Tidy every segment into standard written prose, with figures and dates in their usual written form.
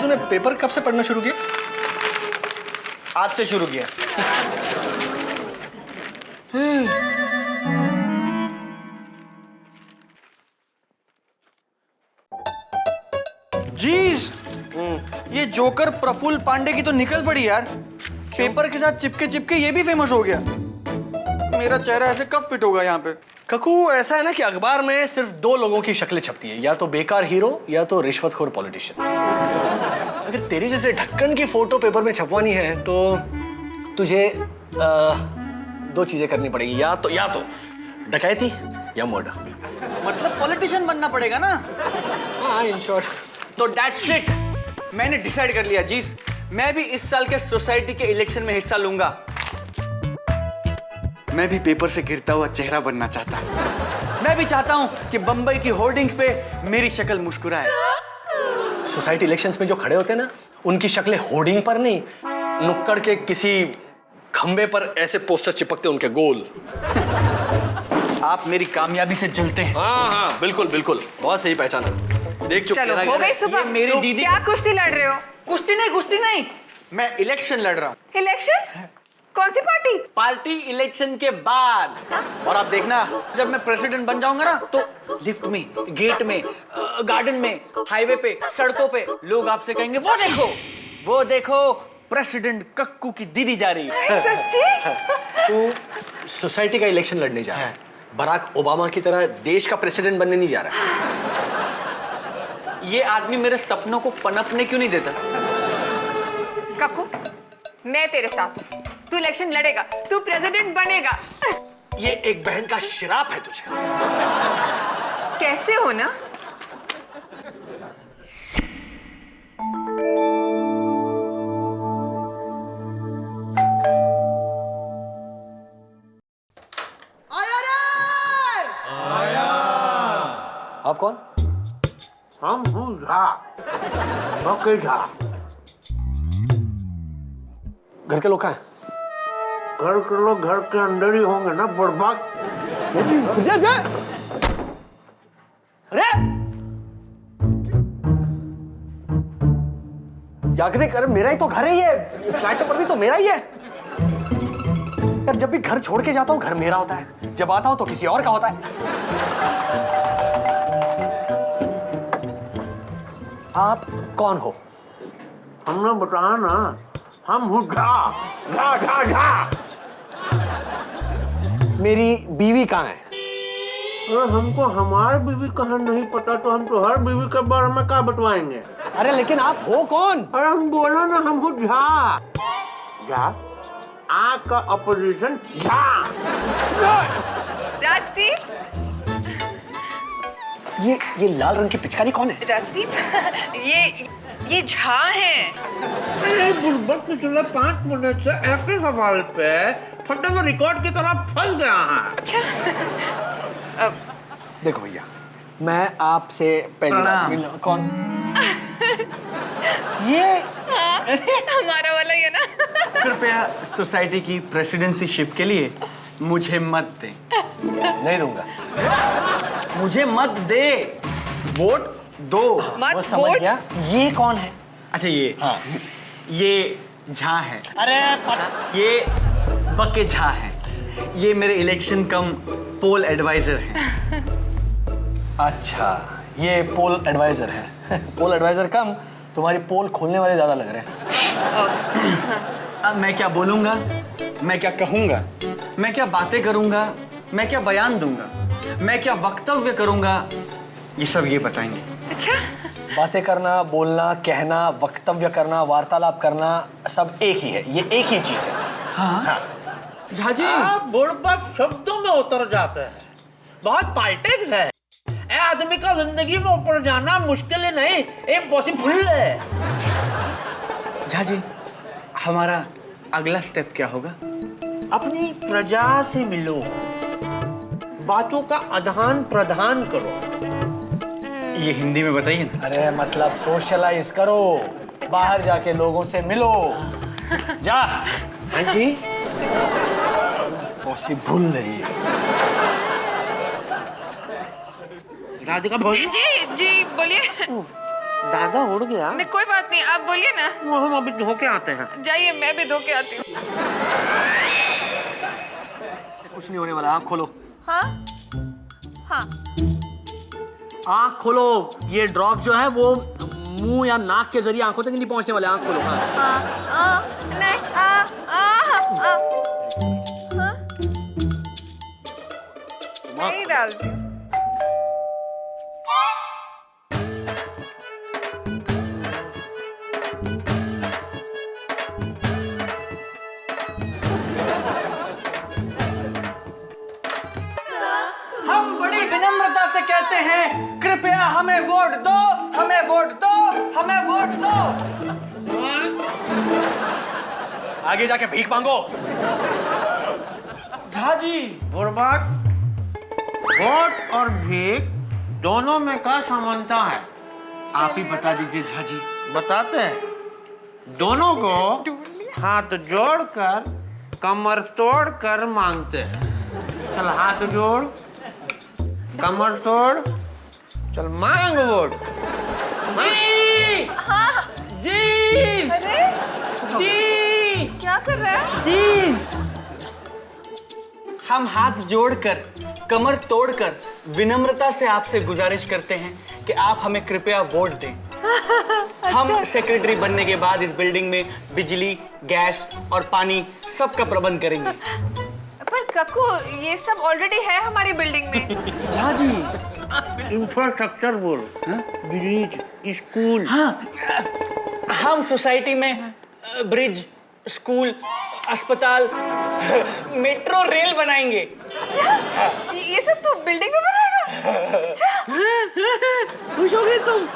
तूने पेपर कब से पढ़ना शुरू किया? आज से शुरू किया। जीज, ये जोकर प्रफुल्ल पांडे की तो निकल पड़ी यार। पेपर के साथ चिपके चिपके ये भी फेमस हो गया। मेरा चेहरा ऐसे कब फिट होगा यहाँ पे? ककू, ऐसा है ना कि अखबार में सिर्फ 2 लोगों की शक्लें छपती है, या तो बेकार हीरो या तो रिश्वतखोर पॉलिटिशियन। अगर तेरी जैसे ढक्कन की फोटो पेपर में छपवानी है तो तुझे 2 चीजें करनी पड़ेगी, या तो डकैती या मर्डर। मतलब पॉलिटिशियन बनना पड़ेगा ना? हाँ, इन शॉर्ट। तो दैट्स इट, मैंने डिसाइड कर लिया जीज। मैं भी इस साल के सोसाइटी के इलेक्शन में हिस्सा लूंगा। मैं भी पेपर से गिरता हुआ चेहरा बनना चाहता हूँ। मैं भी चाहता हूँ कि बंबई की होर्डिंग्स पे मेरी शक्ल मुस्कुराए। सोसाइटी इलेक्शंस में जो खड़े होते हैं ना, उनकी शक्लें होर्डिंग पर नहीं, नुक्कड़ के किसी खंबे पर ऐसे पोस्टर चिपकते उनके गोल। आप मेरी कामयाबी से जलते हैं। हाँ, बिल्कुल बिल्कुल, बहुत सही पहचाना। देख चुप। चलो, हो गई सुबह। मेरी तो दीदी क्या कुश्ती लड़ रहे हो? कुश्ती नहीं, मैं इलेक्शन लड़ रहा हूँ। इलेक्शन? कौन सी पार्टी? पार्टी इलेक्शन के बाद। और आप देखना, जब मैं प्रेसिडेंट बन जाऊंगा ना, तो लिफ्ट में, गेट में, गार्डन में, हाईवे पे, सड़कों पे लोग आपसे कहेंगे, वो देखो प्रेसिडेंट कक्कू की दीदी जा रही है। सच्ची? तू सोसाइटी का इलेक्शन लड़ने जा रहा है, बराक ओबामा की तरह देश का प्रेसिडेंट बनने नहीं जा रहा है। ये आदमी मेरे सपनों को पनपने क्यों नहीं देता? कक्कू, मैं तेरे साथ हूँ। तू इलेक्शन लड़ेगा, तू प्रेसिडेंट बनेगा। ये एक बहन का श्राप है तुझे। कैसे हो ना? आप कौन? हम हूँ झा, झा। घर के लोग कहाँ हैं? घर के लोग घर के अंदर ही होंगे ना, बर्बाद। अरे याग्निक, अरे मेरा ही तो घर है ये, फ्लैट नंबर भी तो मेरा ही है यार। जब भी घर छोड़ के जाता हूँ घर मेरा होता है, जब आता हूँ तो किसी और का होता है। आप कौन हो? हमने बताया ना, हम हूँ झा, झा झा झा। मेरी बीवी कहाँ है? अरे हमको हमारी बीवी कहाँ नहीं पता, तो हम तो हर बीवी के बारे में क्या बतवाएंगे? अरे लेकिन आप हो कौन? अरे हम बोलो ना, हम हूँ झा। झा, आँख का अपोजिशन झा। राजदीप, ये लाल रंग की पिचकारी कौन है? राजदीप, ये झा है। अरे बुड़बक पिछले 5 मिनट से एक ही सवाल पे फटे हुए रिकॉर्ड की तरह फंस गया है। अच्छा, देखो भैया, मैं आपसे पहली बार मिला। कौन? ये हमारा वाला ही है ना? कृपया सोसाइटी की प्रेसिडेंसीशिप के लिए मुझे मत दें। नहीं दूंगा। मुझे मत दे, वोट दो। वो समझ गया। ये कौन है? अच्छा, ये झा है। अरे ये बके झा है। ये मेरे इलेक्शन कम पोल एडवाइजर हैं। अच्छा, ये पोल एडवाइजर है। पोल एडवाइजर कम, तुम्हारी पोल खोलने वाले ज्यादा लग रहे हैं। अब मैं क्या बोलूंगा, मैं क्या कहूंगा, मैं क्या बातें करूंगा, मैं क्या बयान दूंगा, मैं क्या वक्तव्य करूंगा, ये सब ये बताएंगे। अच्छा, बातें करना, बोलना, कहना, वक्तव्य करना, वार्तालाप करना, सब एक ही है। ये एक ही चीज है। हाँ, झा जी। आप बुड़बक शब्दों में उतर जाते हैं, बहुत पॉलिटिक्स है। ए आदमी का जिंदगी में ऊपर जाना मुश्किल ही नहीं, इम्पॉसिबल है। झा जी, हमारा अगला स्टेप क्या होगा? अपनी प्रजा से मिलो, बातों का आदान प्रदान करो। ये हिंदी में बताइए ना। अरे मतलब सोशलाइज करो, बाहर जाके लोगों से मिलो। जा। हाँ जी, पॉसिबल नहीं है। राधिका भोज, जी बोलिए। ज्यादा उड़ गया। नहीं कोई बात नहीं, आप बोलिए ना। वो हम अभी धो के आते हैं। जाइए, मैं भी धो के आती हूँ। कुछ नहीं होने वाला, आँख खोलो। हाँ हाँ आँख खोलो। ये ड्रॉप जो है वो मुंह या नाक के जरिए आंखों तक नहीं पहुंचने वाले। आँख खोलो। हाँ। नहीं नहीं डालती हूँ। हम बड़ी विनम्रता से कहते हैं, कृपया हमें वोट दो, हमें वोट दो, हमें वोट दो। आगे जाके भीख मांगो। झा जी, बुर्बक, वोट और भीख दोनों में क्या समानता है? आप ही बता दीजिए झा जी। बताते हैं। दोनों को हाथ जोड़कर कमर तोड़कर मांगते हैं। चल हाथ जोड़, कमर तोड़, चल मांग वोट। हाँ जी अरे जी क्या कर रहा है? जी, हम हाथ जोड़कर कमर तोड़कर विनम्रता से आपसे गुजारिश करते हैं कि आप हमें कृपया वोट दें। हम सेक्रेटरी बनने के बाद इस बिल्डिंग में बिजली, गैस और पानी सबका प्रबंध करेंगे। पर कक्कू, ये सब ऑलरेडी है हमारी बिल्डिंग में। झा जी, इंफ्रास्ट्रक्चर बोल, ब्रिज, स्कूल। हम सोसाइटी में ब्रिज, स्कूल, अस्पताल, मेट्रो, रेल बनाएंगे। ये सब तो बिल्डिंग में बनाएगा? खुश हो गए तुम?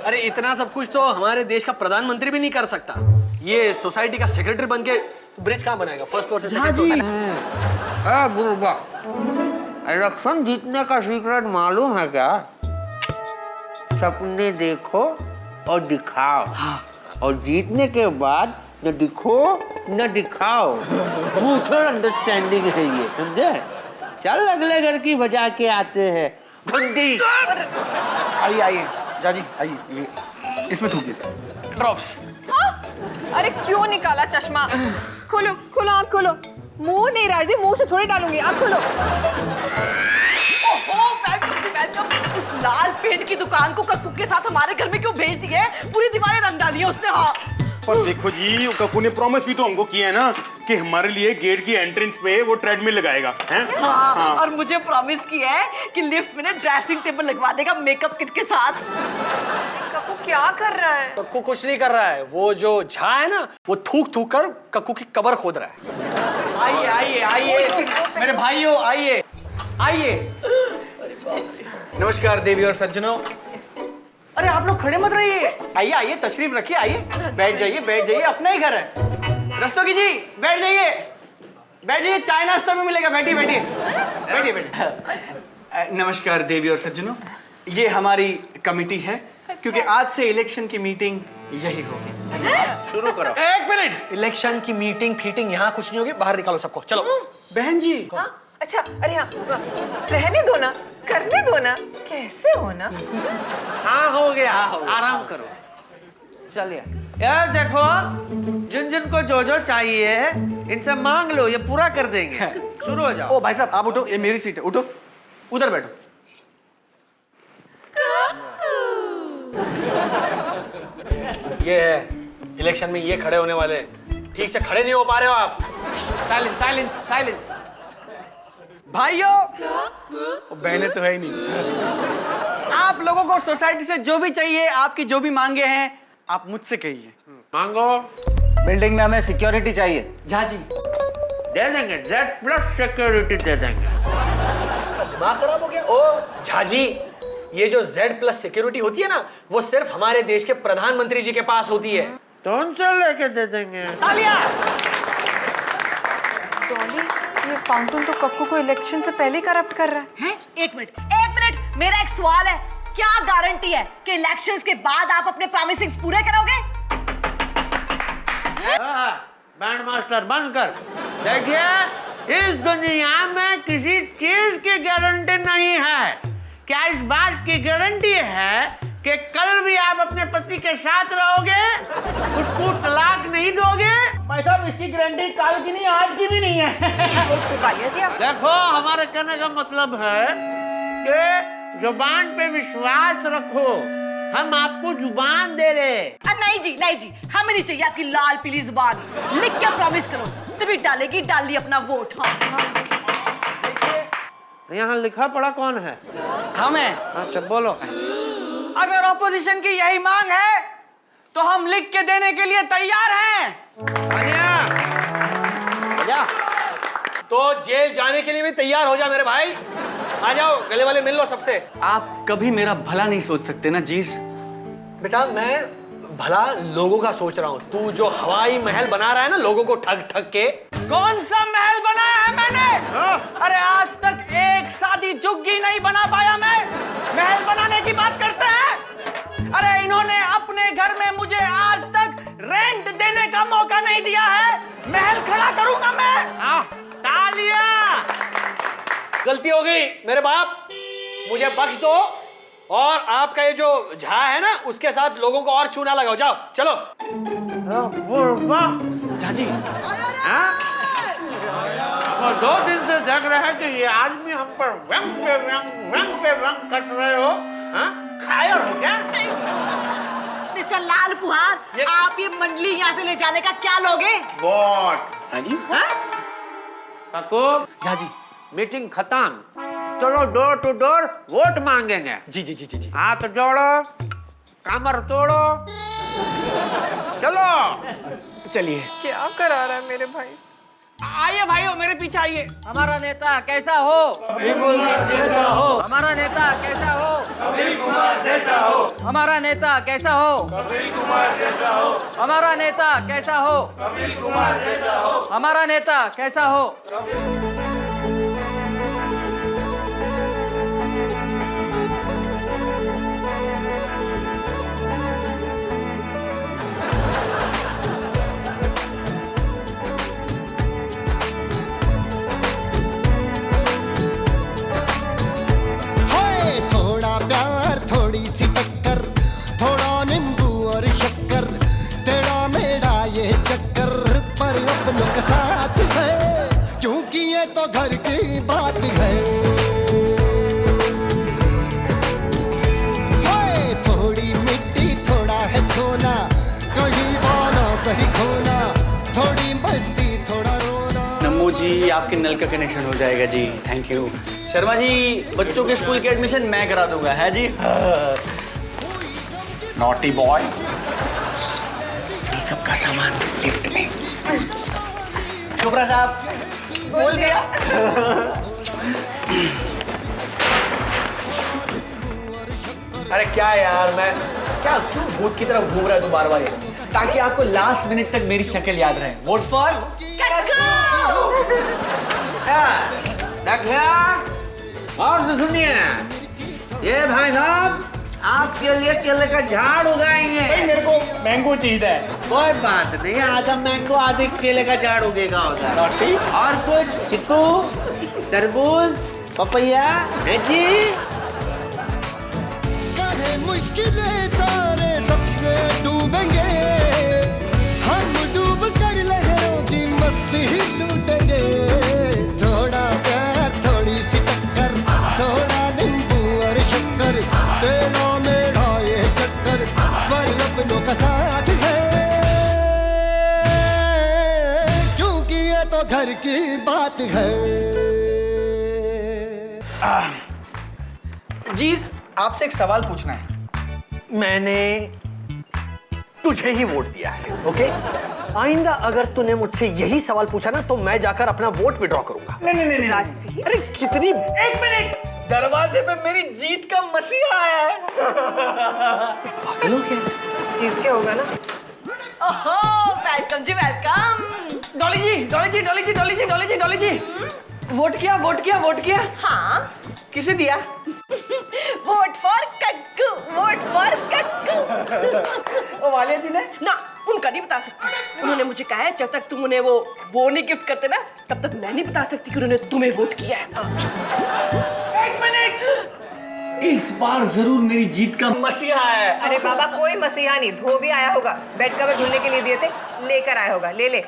अरे इतना सब कुछ तो हमारे देश का प्रधानमंत्री भी नहीं कर सकता। ये सोसाइटी का सेक्रेटरी बन के ब्रिज कहाँ बनाएगा? फर्स्ट फ्लोर से सेकंड फ्लोर तक। बुर्बक, इलेक्शन जीतने का सीक्रेट मालूम है क्या? सपने देखो और दिखाओ। और जीतने के बाद न दिखो न दिखाओ। म्यूचुअल अंडरस्टैंडिंग है ये, समझे? चल अगले घर की बजा के आते हैं। बंदी आइए आइए झा जी, आइए, ये इसमें थूकिए ड्रॉप्स। हाँ? अरे क्यों निकाला चश्मा? खोलो खोलो, आँख खोलो। मुंह नहीं राजदी, मुंह से थोड़ी डालूंगी, आँख खोलो। उस लाल पेंट की दुकान को कक्कू के साथ हमारे घर में क्यों भेज दिए? पूरी दीवारें रंग डाली है उसने। हाँ पर देखो जी, कक्कू ने प्रॉमिस भी तो हमको किया है ना कि हमारे लिए गेट की एंट्रेंस पे वो ट्रेडमिल लगाएगा, हैं? हाँ। और मुझे प्रॉमिस किया है कि लिफ्ट में ना ड्रेसिंग टेबल लगवा देगा मेकअप किट के साथ। कक्कू क्या कर रहा है? कक्कू कुछ नहीं कर रहा है। वो जो झा है ना, वो थूक थूक कर कक्कू की कब्र खोद रहा है। आइए आइए आइए मेरे भाइयों, आइए आइए। नमस्कार देवी और सज्जनों। अरे आप लोग खड़े मत रहिए, आइए आइए, तशरीफ रखिए, आइए बैठ जाइए, बैठ जाइए, अपना ही घर है। रस्तोगी जी बैठ जाइए, बैठ जाइए, चाय नाश्ता भी मिलेगा, बैठिए बैठिए बैठिए बैठिए। नमस्कार देवी और सज्जनों, ये हमारी कमेटी है क्योंकि आज से इलेक्शन की मीटिंग यही होगी। शुरू करो। एक मिनट, इलेक्शन की मीटिंग फीटिंग यहाँ कुछ नहीं होगी। बाहर निकालो सबको, चलो। बहन जी, हाँ? अच्छा, अरे हाँ, रहने दो ना, करने दो ना, कैसे हो ना? हाँ हो गया, आराम करो। चलिए यार, देखो जिन जिन को जो जो चाहिए इनसे मांग लो, ये पूरा कर देंगे। शुरू हो जाओ। ओ भाई साहब आप उठो, ये मेरी सीट है, उठो, उधर बैठो। ये है इलेक्शन में ये खड़े होने वाले। ठीक से खड़े नहीं हो पा रहे हो आप। Silence silence silence. भाइयों, बहनें तो है ही नहीं। आप लोगों को सोसाइटी से जो भी चाहिए, आपकी जो भी मांगे हैं, आप मुझसे कहिए। मांगो। बिल्डिंग में हमें सिक्योरिटी चाहिए। झा जी दे देंगे, Z+ सिक्योरिटी दे देंगे। दिमाग खराब हो गया? ओ झाजी, ये जो Z+ सिक्योरिटी होती है ना, वो सिर्फ हमारे देश के प्रधानमंत्री जी के पास होती है। तो उनसे लेके दे देंगे। तालियां। डॉली, ये फाउंटेन तो कक्कू को इलेक्शन से पहले ही करप्ट कर रहा है। हैं? एक मिनट, मेरा एक सवाल है। क्या गारंटी है कि इलेक्शंस के बाद आप अपने प्रॉमिसिंग्स पूरे करोगे? बैंड मास्टर बंद कर। देखिए, इस दुनिया में किसी चीज की गारंटी नहीं है। क्या इस बात की गारंटी है कि कल भी आप अपने पति के साथ रहोगे, उसको तलाक नहीं दोगे? भाई साहब इसकी गारंटी कल की नहीं आज की भी नहीं है। कालिया जी आप देखो, हमारे कहने का मतलब है कि जुबान पे विश्वास रखो। हम आपको जुबान दे रहे। नहीं जी, नहीं जी, हमें नहीं चाहिए आपकी लाल पीली जुबान। लिख के प्रॉमिस करो, तभी डालेगी डाली अपना वोट। हाँ यहाँ लिखा पड़ा कौन है? हमें अच्छा बोलो। अगर ऑपोजिशन की यही मांग है तो हम लिख के देने के लिए तैयार हैं। जा तो जेल जाने के लिए भी तैयार हो जा मेरे भाई। आ जाओ, गले वाले मिल लो सबसे। आप कभी मेरा भला नहीं सोच सकते ना जीस? बेटा मैं भला लोगों का सोच रहा हूँ। तू जो हवाई महल बना रहा है ना लोगों को ठग ठग के। कौन सा महल बनाया है मैंने? अरे आज तक एक शादी जुग्गी नहीं बना पाया मैं। महल बनाने की बात करते हैं? अरे इन्होंने अपने घर में मुझे आज तक रेंट देने का मौका नहीं दिया है। महल खड़ा करूंगा मैं। तालियां। गलती हो गई मेरे बाप, मुझे बख्श दो। और आपका ये जो झा है ना उसके साथ लोगों को और चूना लगाओ। जाओ चलो। झाजी वो 2 दिन से जग रहा है कि ये आदमी हम पर रंग पे रंग कट रहे हो। खाया हो क्या? मिस्टर लाल पुहार, आप ये मंडली यहाँ से ले जाने का क्या लोगे? वोट। हाजी काकू, झाजी मीटिंग खत्म। चलो डोर टू डोर वोट मांगेंगे। जी जी जी जी जी। हाथ जोड़ो, कमर तोड़ो, चलो। चलिए क्या करा रहा है मेरे भाई से? आइए भाइयों मेरे पीछे आइए। हमारा नेता कैसा हो? हमारा नेता कैसा हो? हमारा नेता कैसा हो? हमारा नेता कैसा हो? हमारा नेता कैसा हो? थोड़ा प्यार थोड़ी सी टक्कर, थोड़ा नींबू और शक्कर, तेरा मेरा ये चक्कर पर अपनों का साथ है, क्योंकि ये तो घर की बात है। थोड़ी मिट्टी थोड़ा है सोना, कहीं पाना कहीं खोना, थोड़ी मस्ती थोड़ा रोना। नमो जी आपके नल का कनेक्शन हो जाएगा जी। Thank you. शर्मा जी बच्चों के स्कूल के एडमिशन मैं करा दूंगा है जी। Naughty boy. मेकअप का सामान लिफ्ट में। चोपड़ा साहब बोल दिया। अरे क्या यार, मैं क्या क्यों भूत की तरफ घूम रहा है तू बार बार? ताकि आपको लास्ट मिनट तक मेरी शक्ल याद रहे। वोट फॉर और तो सुनिए, ये भाई साहब आपके लिए केले का झाड़ उगाएंगे। मेरे को मैंगो चाहिए। कोई बात नहीं, आधा मैंगो आधे केले का झाड़ उगेगा उधर। और कुछ चिक्कू, तरबूज, पपैया है जी। कहे मुश्किलें सारे सपने डूबेंगे, हम डूब कर लहरों की मस्ती लूटेंगे। थोड़ा प्यार थोड़ी सी टक्कर, थोड़ा नींबू और शक्कर, तेरा मेरा ये चक्कर पर अपनों का साथ है, क्योंकि ये तो घर की बात है। जी आपसे एक सवाल पूछना है। मैंने तुझे ही वोट दिया है, ओके? आइंदा अगर तूने मुझसे यही सवाल पूछा ना तो मैं जाकर अपना वोट विड्रॉ करूंगा। नहीं राजधीर, अरे कितनी, एक मिनट, दरवाजे पे मेरी जीत का मसीहा आया है। पागल हो क्या? जीत के होगा ना? ओहो, वेलकम जी वेलकम। डॉली जी डॉली जी डॉली जी डॉली जी डॉली जी डॉली जी, वोट किया वोट किया वोट किया। हाँ किसे दिया? Vote for Kakkoo, vote for Kakkoo. ओ वालिया जी ने? ना उनका नहीं बता सकती। उन्होंने मुझे कहा है जब तक तुम उन्हें वो नहीं गिफ्ट करते ना तब तक मैं नहीं बता सकती कि उन्होंने तुम्हें वोट किया है। एक मिनट, इस बार जरूर मेरी जीत का मसीहा है। अरे बाबा कोई मसीहा नहीं, धोबी आया होगा, बेड कवर ढूंढने के लिए दिए थे, लेकर आया होगा, ले ले।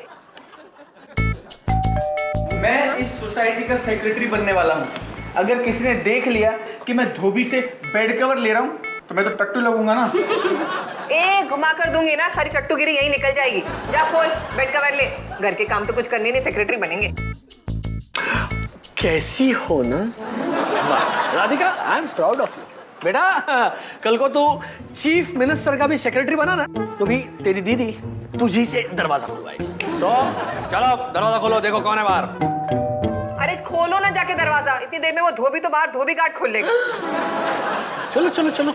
मैं इस सोसाइटी का सेक्रेटरी बनने वाला हूँ। अगर किसी ने देख लिया कि मैं धोबी से बेड कवर ले रहा हूँ तो मैं तो टट्टू लगूंगा ना। घुमा कर दूंगी ना, सारी चट्टूगिरी यही निकल जाएगी। जा खोल बेड कवर ले, घर के काम तो कुछ करने नहीं, सेक्रेटरी बनेंगे। कैसी हो ना Radhika, I am proud of you बेटा। कल को तू चीफ मिनिस्टर का भी सेक्रेटरी बना ना, तो भी तेरी दीदी तुझी से दरवाजा खुलवाएगी। तो चलो दरवाजा खोलो, देखो कौन है बाहर। अरे खोलो ना जाके दरवाजा, इतनी देर में वो धोबी तो बाहर धोबी गार्ड खोल लेगा। चलो चलो चलो।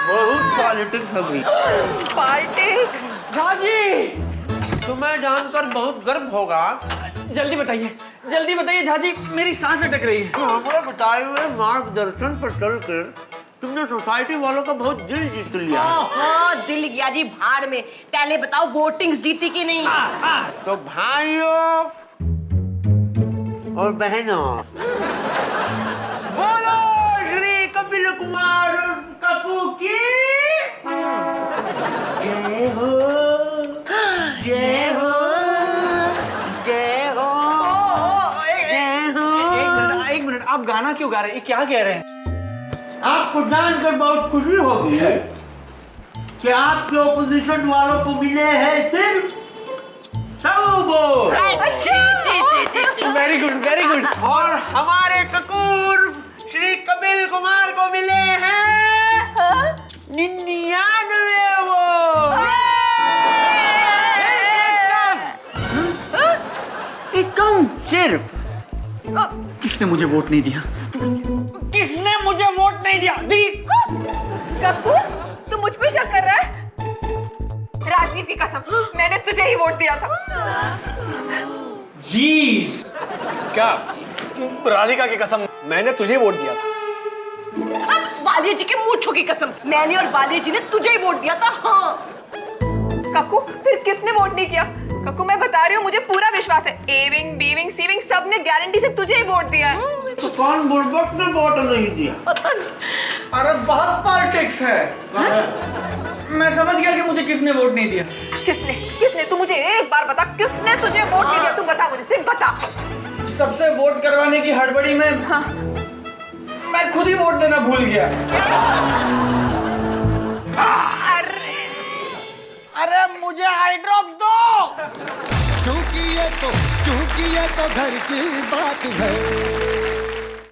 बहुत पॉलिटिक्स हो गई। पॉलिटिक्स? झाजी, तुम्हें जानकर बहुत गर्व होगा। जल्दी बताइए झाजी, मेरी सांस अटक रही है। हमारे बताए हुए मार्गदर्शन पर चलकर तुमने सोसाइटी वालों का बहुत दिल जीत लिया। हाँ, दिल गया जी भाड़ में। पहले बताओ वोटिंग्स जीती कि नहीं? तो भाइयों और बहनों, बोलो श्री कपिल कुमार कपूर की जय हो, जय हो, जय हो, जय हो। एक मिनट, आप गाना क्यों गा रहे हैं? ये क्या कह रहे हैं? आपको जानकर बहुत खुशी होगी है कि आपके ओपोजिशन वालों को मिले हैं सिर्फ 100 vote. Very good, very good. और हमारे कपूर श्री कपिल कुमार को मिले हैं 99 वोट। एकदम सिर्फ किसने मुझे वोट नहीं दिया? किसने मुझे वोट नहीं दिया? दी कप्पू, तू मुझ पे शक कर रहा है? राजदीप की कसम, मैंने तुझे ही वोट दिया था। जी क्या राधिका की कसम, मैंने तुझे वोट दिया था। वालिया जी के मूंछों की कसम, मैंने और वालिया जी ने तुझे ही वोट दिया था। हाँ। कक्कू, फिर किसने वोट नहीं किया? कक्कू, मैं बता रही हूँ, मुझे पूरा विश्वास है, एविंग बीविंग सीविंग सब ने गारंटी से तुझे ही वोट दिया है। तो कौन बुड़बक ने वोट नहीं दिया? पता नहीं। अरे बहुत पॉलिटिक्स है। मैं समझ गया कि मुझे किसने वोट नहीं दिया। किसने? किसने? तू मुझे एक बार बता, किसने तुझे वोट नहीं दिया? तू बता मुझे, सिर्फ बता। सबसे वोट करवाने की हड़बड़ी में मैं खुद ही वोट देना भूल गया। अरे मुझे आई ड्रॉप्स दो। क्योंकि ये तो घर की बात है।